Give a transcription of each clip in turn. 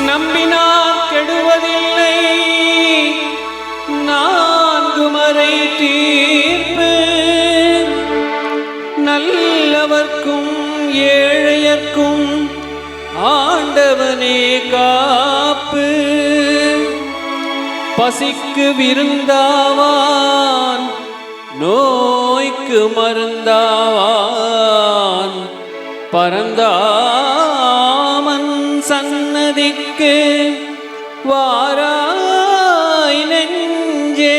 நம்பினார் கெடுவதில்லை நான்கு மறை தீர்ப்பு. நல்லவர்க்கும் ஏழையர்க்கும் ஆண்டவனே காப்பு. பசிக்கு விருந்தாவான் நோய்க்கு மருந்தாவான். பரந்தாமன் சன்னதிக்கு வாராய் நெஞ்சே.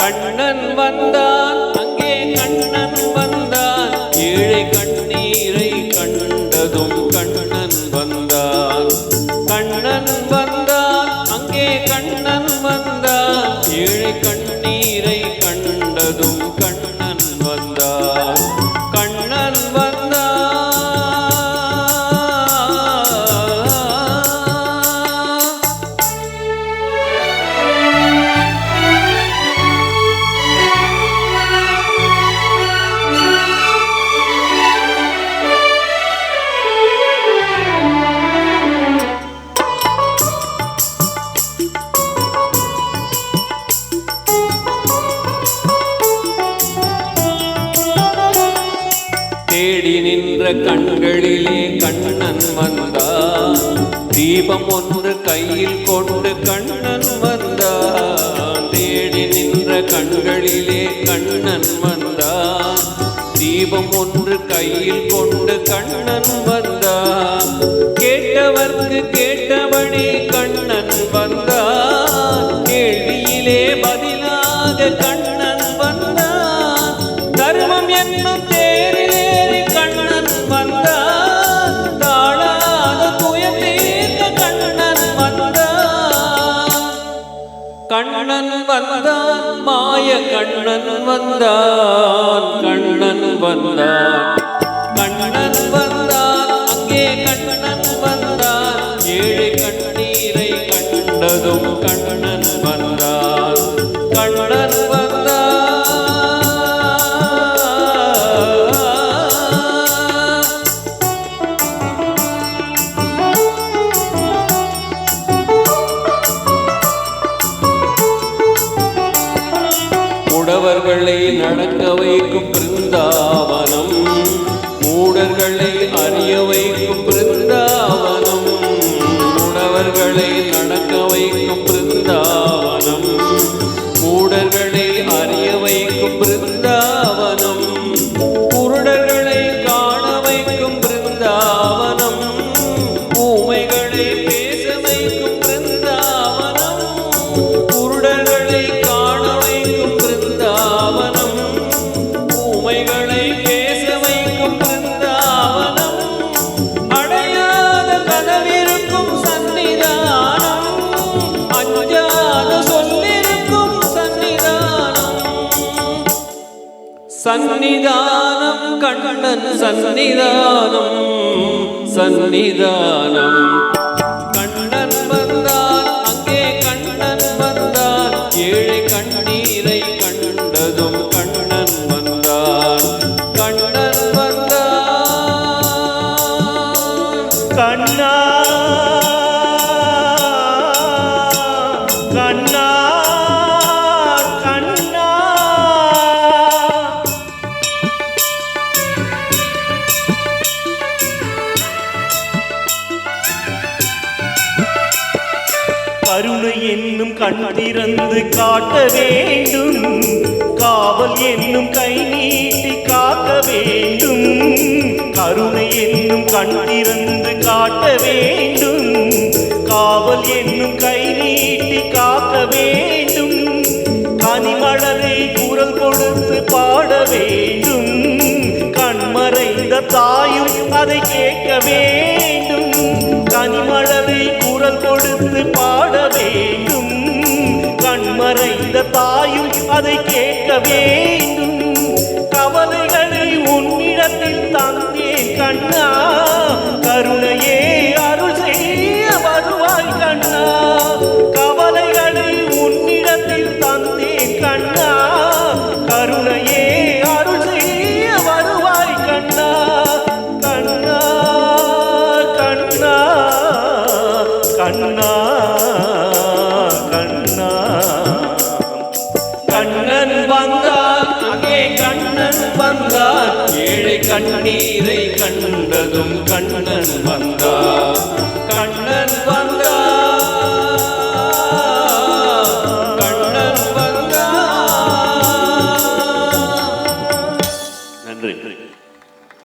கண்ணன் வந்தான் அங்கே கண்ணன் வந்தான். ஏழை கண்ணீரை கண்டதும் கண்ணன் வந்தான். கண்ணன் வந்தான் அங்கே கண்ணன் வந்தான். ஏழை கண்ணீரை கண்டதும் கண்ணன் வந்தான். கண்ணன் வந்தான். தேடி நின்ற கண்களிலே கண்ணன் வந்தான். தீபம் ஒன்று கையில் கொண்டு கண்ணன் வந்தான். தேடி நின்ற கண்களிலே கண்ணன் வந்தான். தீபம் ஒன்று கையில் கொண்டு கண்ணன் வந்தான். கேட்டவர்க்கு கேட்டபடி கண்ணன் வந்தான். கேள்வியிலே பதிலாக கண்ணன் வந்தான். தர்மம் என்னும் கண்ணன் வந்தான். மாய கண்ணன் வந்தான். கண்ணன் வந்தான். கண்ணன் வந்தான் அங்கே கண்ணன் வந்தான். ஏழை கண்ணீரை கண்டதும் கண்ணன் வந்தான். கண்ணன் வந்தான். உடவர்களை நடக்க வைக்கும் பிருந்தாவனம். மூடர்களை அறிய வைக்கும் பிருந்தாவனம். உடவர்களை நடக்க வைக்கும் பிருந்தாவனம். மூடர்களை அறிய வைக்கும் பிருந்தாவனம். குருடர்களை காண வைக்கும் பிருந்தாவனம். ஊமைகளை பேச வைக்கும் பிருந்தாவனம். குருடர்களை காண வைக்கும் பிருந்தாவனம். ஊமைகளை பேச வைக்கும் பிருந்தாவனம். அடையாத கதவிருக்கும் சன்னிதானம். அஞ்சாத சொல்லிருக்கும் சன்னிதானம். சன்னிதானம் கண்ணன் சன்னிதானம். சன்னிதானம். கண்ணன் வந்தான் அங்கே கண்ணன் வந்தான். ஏழை கண்ணீரை கண்டதும் கண்ணன் வந்தான். கண்ணன் வந்தான். கண்ணா கண்ணா கண்ணா. கருணை என்னும் கண் திறந்து காட்ட வேண்டும். காவல் என்னும் கை நீட்டி காக்க வேண்டும். கருணை என்னும் கண் திறந்து காட்ட வேண்டும். காவல் என்னும் கை நீட்டி காக்க வேண்டும். கனிமலரை குரல் கொடுத்து பாட வேண்டும். கண்மறைந்த தாயும் அதை கேட்க வேண்டும். கனிமலரை குரல் கொடுத்து பாட வேண்டும். கண்மறைந்த தாயும் அதை கேட்க வேண்டும். கவலைகளை உன்னிடத்தில் உன்னிடத்தில் தந்தேன் கண்ணா கருணையே அருள் செய்ய வருவாய் கண்ணா கவலைகளை உன்னிடத்தில் தந்தேன் கண்ணா கருணையே அருள் செய்ய வருவாய் கண்ணா கண்ணா கண்ணா கண்ணா கண்ணா கண்ணன் வந்தான் அங்கே கண்ணன் வந்தான் ஏழை கண்ணீரை கண்டதும் கண்ணன் வந்தான்